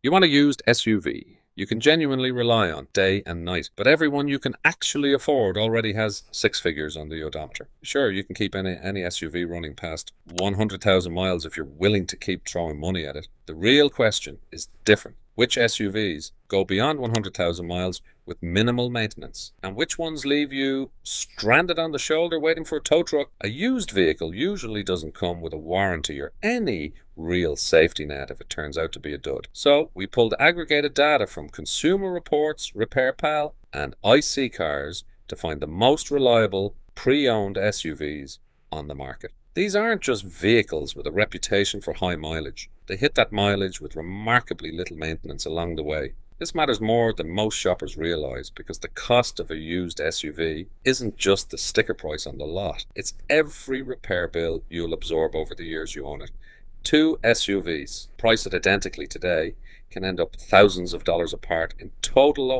You want a used SUV you can genuinely rely on day and night, but everyone you can actually afford already has six figures on the odometer. Sure, you can keep any SUV running past 100,000 miles if you're willing to keep throwing money at it. The real question is different. Which SUVs go beyond 100,000 miles with minimal maintenance? And which ones leave you stranded on the shoulder waiting for a tow truck? A used vehicle usually doesn't come with a warranty or any real safety net if it turns out to be a dud. So we pulled aggregated data from Consumer Reports, RepairPal, and IC Cars to find the most reliable pre-owned SUVs on the market. These aren't just vehicles with a reputation for high mileage. They hit that mileage with remarkably little maintenance along the way. This matters more than most shoppers realize because the cost of a used SUV isn't just the sticker price on the lot. It's every repair bill you'll absorb over the years you own it. Two SUVs, priced identically today, can end up thousands of dollars apart in total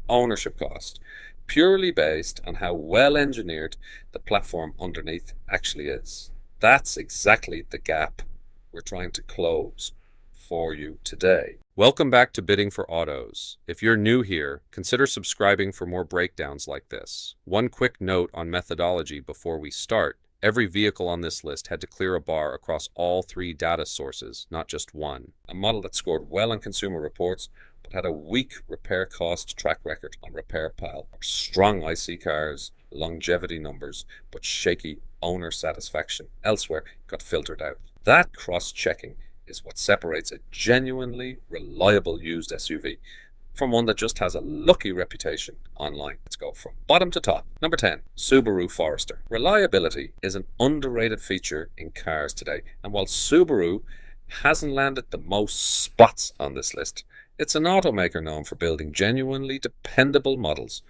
ownership cost, purely based on how well engineered the platform underneath actually is. That's exactly the gap we're trying to close for you today. Welcome back to Bidding for Autos. If you're new here, consider subscribing for more breakdowns like this. One quick note on methodology before we start. Every vehicle on this list had to clear a bar across all three data sources, not just one. A model that scored well on Consumer Reports but had a weak repair cost track record on RepairPal, or strong IC Cars, longevity numbers, but shaky owner satisfaction elsewhere got filtered out. That cross-checking is what separates a genuinely reliable used SUV from one that just has a lucky reputation online. Let's go from bottom to top. Number 10, Subaru Forester. Reliability is an underrated feature in cars today, and while Subaru hasn't landed the most spots on this list, it's an automaker known for building genuinely dependable models.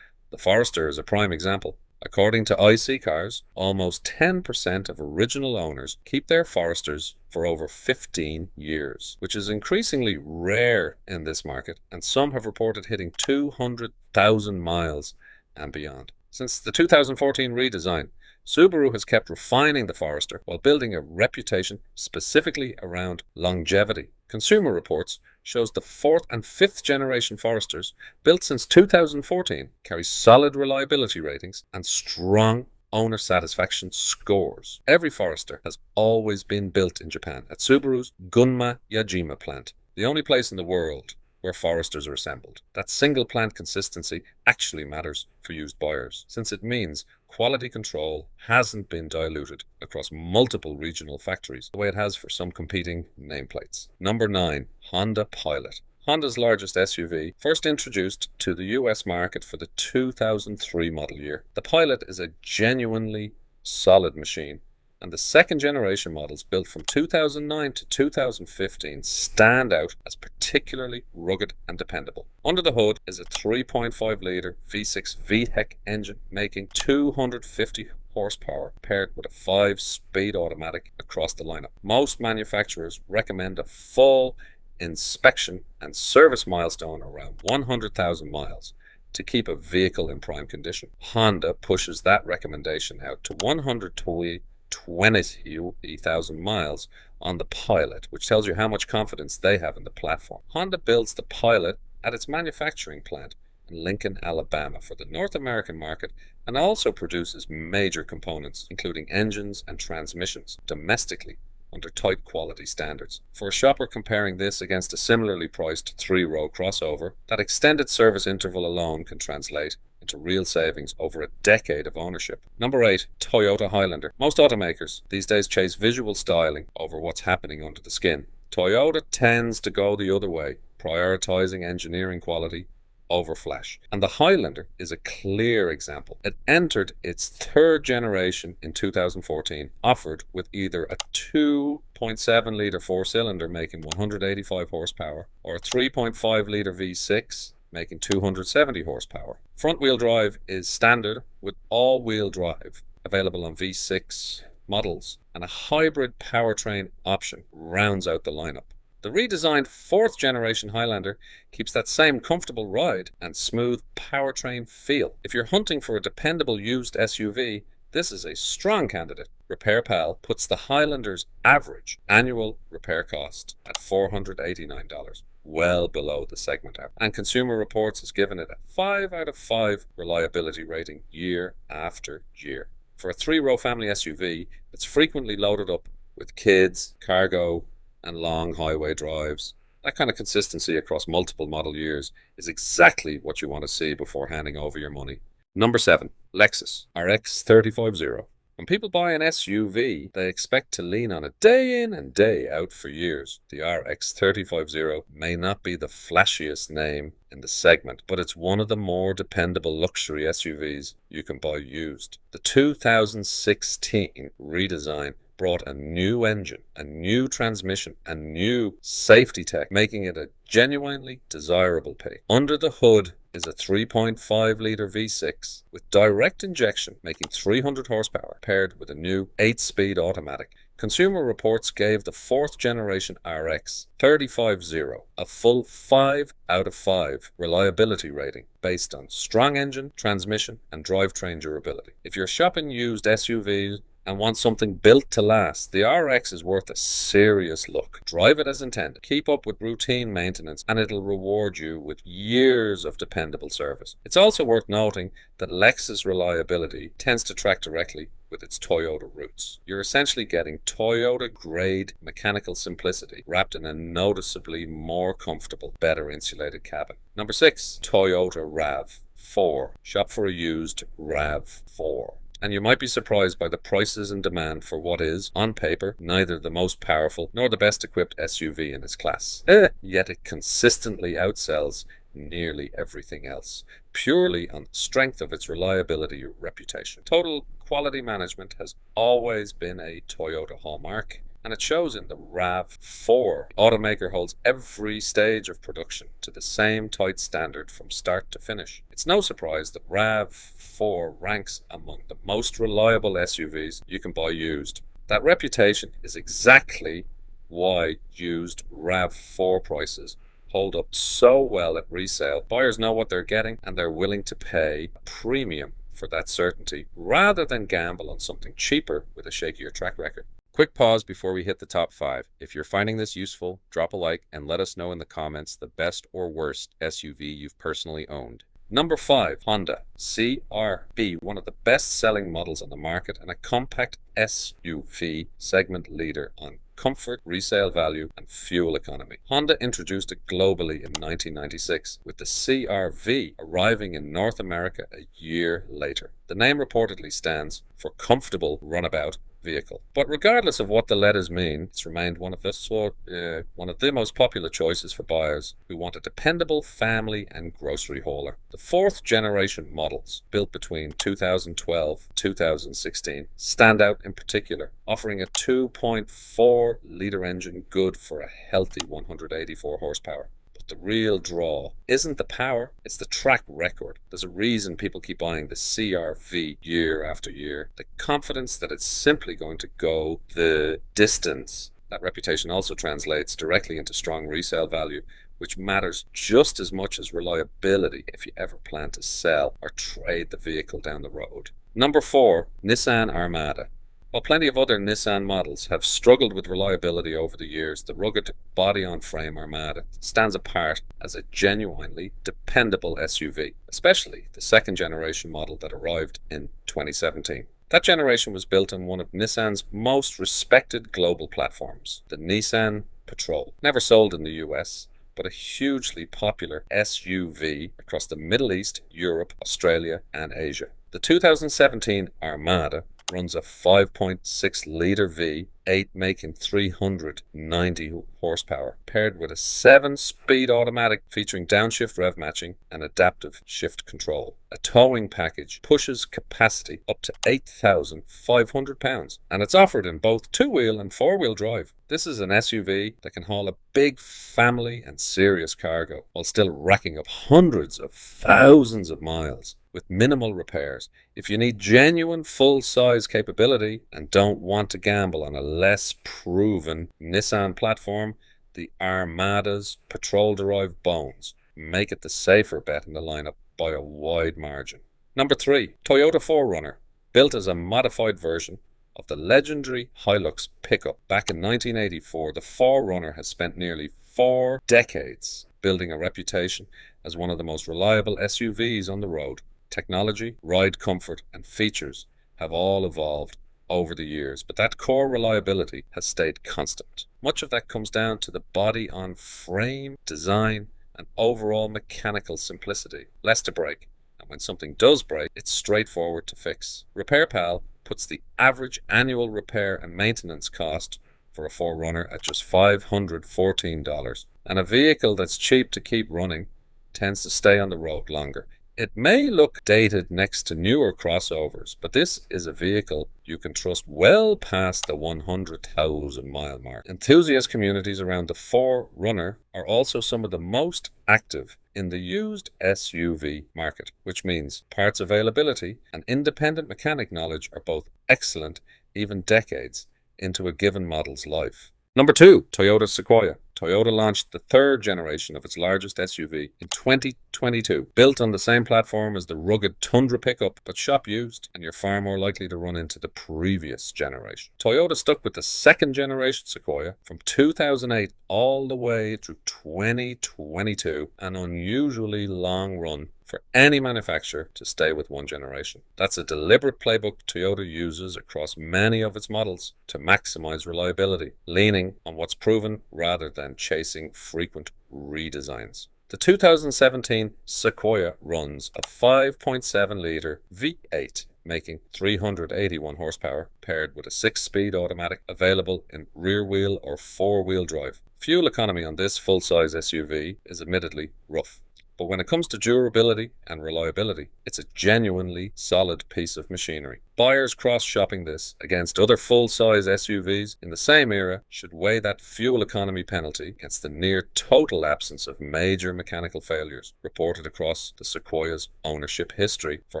The Forester is a prime example. According to IC Cars, almost 10% of original owners keep their Foresters for over 15 years, which is increasingly rare in this market, and some have reported hitting 200,000 miles and beyond. Since the 2014 redesign, Subaru has kept refining the Forester while building a reputation specifically around longevity. Consumer Reports shows the 4th and 5th generation Foresters, built since 2014, carry solid reliability ratings and strong owner satisfaction scores. Every Forester has always been built in Japan at Subaru's Gunma Yajima plant, the only place in the world where Foresters are assembled. That single plant consistency actually matters for used buyers, since it means quality control hasn't been diluted across multiple regional factories the way it has for some competing nameplates. Number 9, Honda Pilot. Honda's largest SUV, first introduced to the US market for the 2003 model year. The Pilot is a genuinely solid machine, and the second generation models built from 2009 to 2015 stand out as particularly rugged and dependable. Under the hood is a 3.5 litre V6 VTEC engine making 250 horsepower paired with a 5-speed automatic across the lineup. Most manufacturers recommend a full inspection and service milestone around 100,000 miles to keep a vehicle in prime condition. Honda pushes that recommendation out to 120,000 miles on the Pilot, which tells you how much confidence they have in the platform. Honda builds the Pilot at its manufacturing plant in Lincoln, Alabama for the North American market, and also produces major components, including engines and transmissions, domestically under tight quality standards. For a shopper comparing this against a similarly priced 3-row crossover, that extended service interval alone can translate into real savings over a decade of ownership. Number 8, Toyota Highlander. Most automakers these days chase visual styling over what's happening under the skin. Toyota tends to go the other way, prioritizing engineering quality over flash. And the Highlander is a clear example. It entered its 3rd generation in 2014, offered with either a 2.7 litre 4-cylinder making 185 horsepower or a 3.5 litre V6 making 270 horsepower. Front-wheel drive is standard, with all-wheel drive available on V6 models, and a hybrid powertrain option rounds out the lineup. The redesigned 4th generation Highlander keeps that same comfortable ride and smooth powertrain feel. If you're hunting for a dependable used SUV, this is a strong candidate. RepairPal puts the Highlander's average annual repair cost at $489. well below the segment average. And Consumer Reports has given it a 5 out of 5 reliability rating year after year. For a 3-row family SUV, it's frequently loaded up with kids, cargo, and long highway drives. That kind of consistency across multiple model years is exactly what you want to see before handing over your money. Number 7. Lexus RX 350. When people buy an SUV, they expect to lean on it day in and day out for years. The RX 350 may not be the flashiest name in the segment, but it's one of the more dependable luxury SUVs you can buy used. The 2016 redesign brought a new engine, a new transmission, and new safety tech, making it a genuinely desirable pick. Under the hood is a 3.5-litre V6 with direct injection, making 300 horsepower, paired with a new 8-speed automatic. Consumer Reports gave the 4th generation RX 350 a full 5 out of 5 reliability rating based on strong engine, transmission, and drivetrain durability. If you're shopping used SUVs and want something built to last, the RX is worth a serious look. Drive it as intended, keep up with routine maintenance, and it'll reward you with years of dependable service. It's also worth noting that Lexus reliability tends to track directly with its Toyota roots. You're essentially getting Toyota-grade mechanical simplicity wrapped in a noticeably more comfortable, better insulated cabin. Number 6. Toyota RAV4. Shop for a used RAV4. And you might be surprised by the prices and demand for what is, on paper, neither the most powerful nor the best equipped SUV in its class. Yet it consistently outsells nearly everything else, purely on the strength of its reliability reputation. Total quality management has always been a Toyota hallmark, and it shows in the RAV4. Automaker holds every stage of production to the same tight standard from start to finish. It's no surprise that RAV4 ranks among the most reliable SUVs you can buy used. That reputation is exactly why used RAV4 prices hold up so well at resale. Buyers know what they're getting and they're willing to pay a premium for that certainty rather than gamble on something cheaper with a shakier track record. Quick pause before we hit the top 5. If you're finding this useful, drop a like and let us know in the comments the best or worst SUV you've personally owned. Number 5. Honda CR-V, one of the best-selling models on the market and a compact SUV segment leader on comfort, resale value, and fuel economy. Honda introduced it globally in 1996, with the CR-V arriving in North America a year later. The name reportedly stands for comfortable runabout vehicle. But regardless of what the letters mean, it's remained one of the most popular choices for buyers who want a dependable family and grocery hauler. The 4th generation models, built between 2012 and 2016, stand out in particular, offering a 2.4-litre engine good for a healthy 184 horsepower. The real draw isn't the power, it's the track record. There's a reason people keep buying the CR-V year after year. The confidence that it's simply going to go the distance. That reputation also translates directly into strong resale value, which matters just as much as reliability if you ever plan to sell or trade the vehicle down the road. Number 4. Nissan Armada. While plenty of other Nissan models have struggled with reliability over the years, the rugged body-on-frame Armada stands apart as a genuinely dependable SUV, especially the 2nd generation model that arrived in 2017. That generation was built on one of Nissan's most respected global platforms, the Nissan Patrol. Never sold in the US, but a hugely popular SUV across the Middle East, Europe, Australia, and Asia. The 2017 Armada runs a 5.6-litre V8 making 390 horsepower, paired with a 7-speed automatic featuring downshift rev matching and adaptive shift control. A towing package pushes capacity up to 8,500 pounds, and it's offered in both 2-wheel and 4-wheel drive. This is an SUV that can haul a big family and serious cargo while still racking up hundreds of thousands of miles with minimal repairs. If you need genuine full-size capability and don't want to gamble on a less proven Nissan platform, the Armada's petrol-derived bones make it the safer bet in the lineup by a wide margin. Number 3. Toyota 4Runner. Built as a modified version of the legendary Hilux pickup back in 1984, the 4Runner has spent nearly 4 decades, building a reputation as one of the most reliable SUVs on the road. Technology, ride comfort, and features have all evolved over the years, but that core reliability has stayed constant. Much of that comes down to the body-on-frame design and overall mechanical simplicity. Less to break, and when something does break, it's straightforward to fix. RepairPal puts the average annual repair and maintenance cost for a 4Runner at just $514, and a vehicle that's cheap to keep running tends to stay on the road longer. It may look dated next to newer crossovers, but this is a vehicle you can trust well past the 100,000 mile mark. Enthusiast communities around the 4Runner are also some of the most active in the used SUV market, which means parts availability and independent mechanic knowledge are both excellent, even decades into a given model's life. Number 2, Toyota Sequoia. Toyota launched the third generation of its largest SUV in 2022, built on the same platform as the rugged Tundra pickup, but shop used, and you're far more likely to run into the previous generation. Toyota stuck with the second generation Sequoia from 2008 all the way through 2022, an unusually long run for any manufacturer to stay with one generation. That's a deliberate playbook Toyota uses across many of its models to maximize reliability, leaning on what's proven rather than chasing frequent redesigns. The 2017 Sequoia runs a 5.7-litre V8, making 381 horsepower, paired with a 6-speed automatic available in rear-wheel or 4-wheel drive. Fuel economy on this full-size SUV is admittedly rough, but when it comes to durability and reliability, it's a genuinely solid piece of machinery. Buyers cross-shopping this against other full-size SUVs in the same era should weigh that fuel economy penalty against the near total absence of major mechanical failures reported across the Sequoia's ownership history. For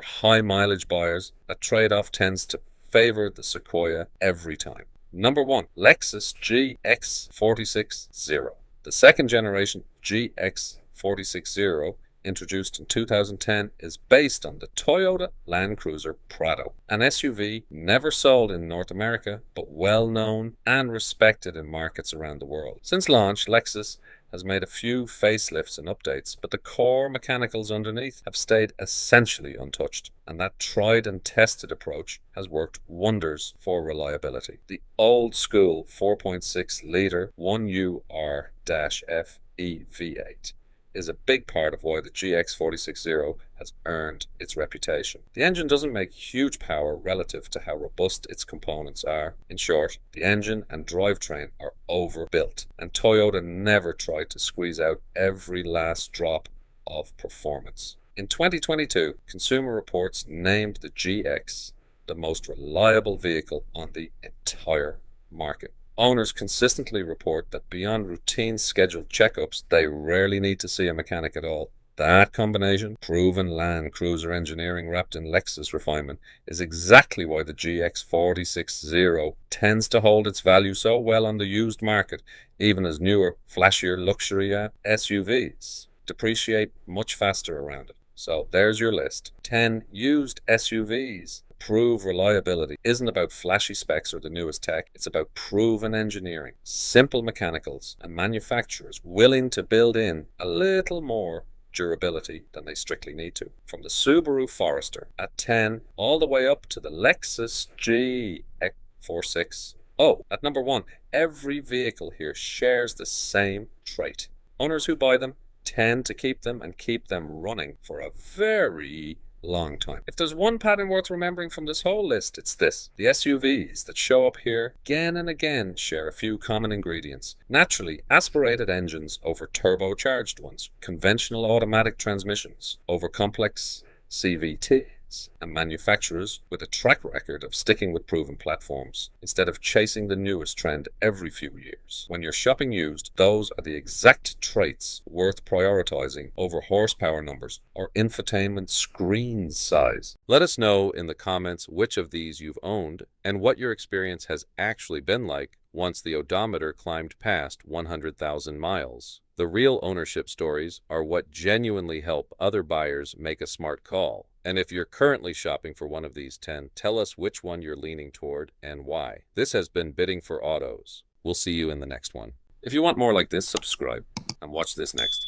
high-mileage buyers, that trade-off tends to favor the Sequoia every time. Number 1, Lexus GX 460. The second generation GX 460, introduced in 2010, is based on the Toyota Land Cruiser Prado, an SUV never sold in North America, but well known and respected in markets around the world. Since launch, Lexus has made a few facelifts and updates, but the core mechanicals underneath have stayed essentially untouched, and that tried and tested approach has worked wonders for reliability. The old school 4.6-litre 1UR-FE V8 is a big part of why the GX 460 has earned its reputation. The engine doesn't make huge power relative to how robust its components are. In short, the engine and drivetrain are overbuilt, and Toyota never tried to squeeze out every last drop of performance. In 2022, Consumer Reports named the GX the most reliable vehicle on the entire market. Owners consistently report that beyond routine scheduled checkups, they rarely need to see a mechanic at all. That combination, proven Land Cruiser engineering wrapped in Lexus refinement, is exactly why the GX 460 tends to hold its value so well on the used market, even as newer, flashier luxury SUVs depreciate much faster around it. So there's your list. 10 used SUVs. Prove reliability isn't about flashy specs or the newest tech. It's about proven engineering, simple mechanicals, and manufacturers willing to build in a little more durability than they strictly need to. From the Subaru Forester at 10 all the way up to the Lexus GX 460. At number 1, every vehicle here shares the same trait. Owners who buy them tend to keep them and keep them running for a very long time. If there's one pattern worth remembering from this whole list, it's this. The SUVs that show up here again and again share a few common ingredients. Naturally, aspirated engines over turbocharged ones, conventional automatic transmissions over complex CVTs, and manufacturers with a track record of sticking with proven platforms instead of chasing the newest trend every few years. When you're shopping used, those are the exact traits worth prioritizing over horsepower numbers or infotainment screen size. Let us know in the comments which of these you've owned and what your experience has actually been like once the odometer climbed past 100,000 miles. The real ownership stories are what genuinely help other buyers make a smart call. And if you're currently shopping for one of these 10, tell us which one you're leaning toward and why. This has been Bidding for Autos. We'll see you in the next one. If you want more like this, subscribe and watch this next.